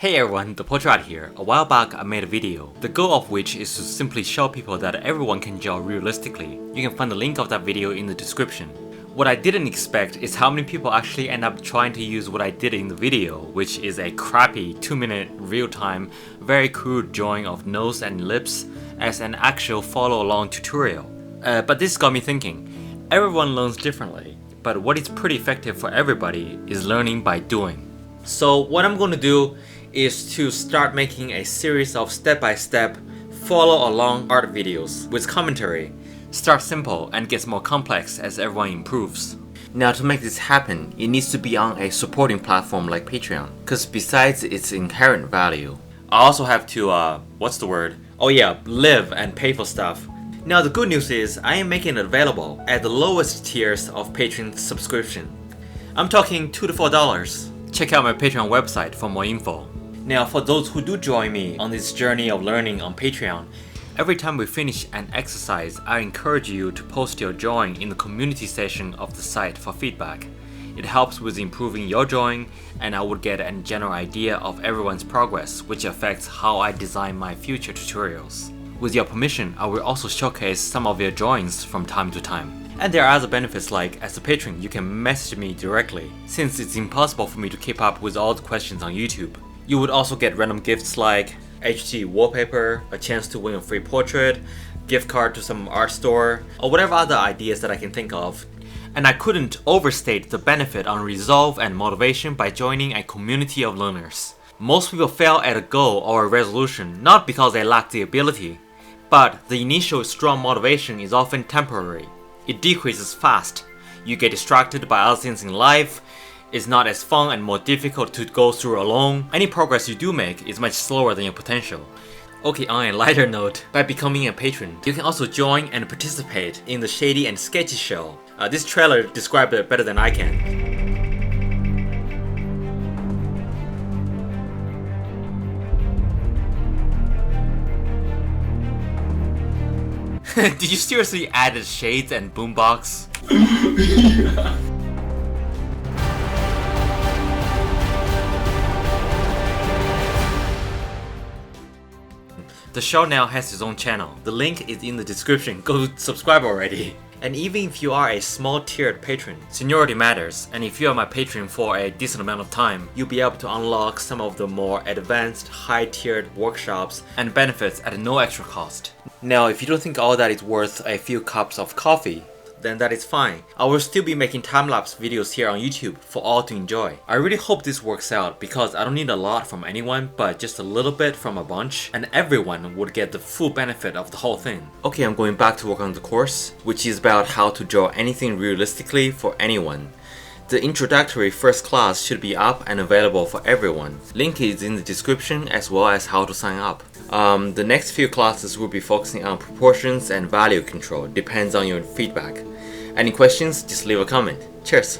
Hey everyone, the Patron here. A while back I made a video, the goal of which is to simply show people that everyone can draw realistically. You can find the link of that video in the description. What I didn't expect is how many people actually end up trying to use what I did in the video, which is a crappy 2-minute real-time, very crude drawing of nose and lips as an actual follow-along tutorial. But this got me thinking, everyone learns differently, but what is pretty effective for everybody is learning by doing. So what I'm going to do is to start making a series of step-by-step follow-along art videos with commentary. Start simple and gets more complex as everyone improves. Now to make this happen, it needs to be on a supporting platform like Patreon, because besides its inherent value, I also have to, live and pay for stuff. Now the good news is, I am making it available at the lowest tiers of Patreon subscription. I'm talking $2 to $4. Check out my Patreon website for more info. Now for those who do join me on this journey of learning on Patreon, every time we finish an exercise, I encourage you to post your drawing in the community section of the site for feedback. It helps with improving your drawing, and I would get a general idea of everyone's progress, which affects how I design my future tutorials. With your permission, I will also showcase some of your drawings from time to time. And there are other benefits like, as a patron, you can message me directly, since it's impossible for me to keep up with all the questions on YouTube. You would also get random gifts like HG wallpaper, a chance to win a free portrait, gift card to some art store, or whatever other ideas that I can think of. And I couldn't overstate the benefit on resolve and motivation by joining a community of learners. Most people fail at a goal or a resolution not because they lack the ability, but the initial strong motivation is often temporary. It decreases fast. You get distracted by other things in life. It's not as fun and more difficult to go through alone. Any progress you do make is much slower than your potential. Okay, on a lighter note, by becoming a patron, you can also join and participate in the Shady and Sketchy show. This trailer described it better than I can. Did you seriously add the shades and boombox? Yeah. The show now has its own channel. The link is in the description. Go subscribe already. And even if you are a small tiered patron, seniority matters, and if you are my patron for a decent amount of time, you'll be able to unlock some of the more advanced, high-tiered workshops and benefits at no extra cost. Now, if you don't think all that is worth a few cups of coffee, then that is fine. I will still be making time-lapse videos here on YouTube for all to enjoy. I really hope this works out because I don't need a lot from anyone, but just a little bit from a bunch, and everyone would get the full benefit of the whole thing. Okay, I'm going back to work on the course, which is about how to draw anything realistically for anyone. The introductory first class should be up and available for everyone. Link is in the description as well as how to sign up. The next few classes will be focusing on proportions and value control, depends on your feedback. Any questions, just leave a comment. Cheers!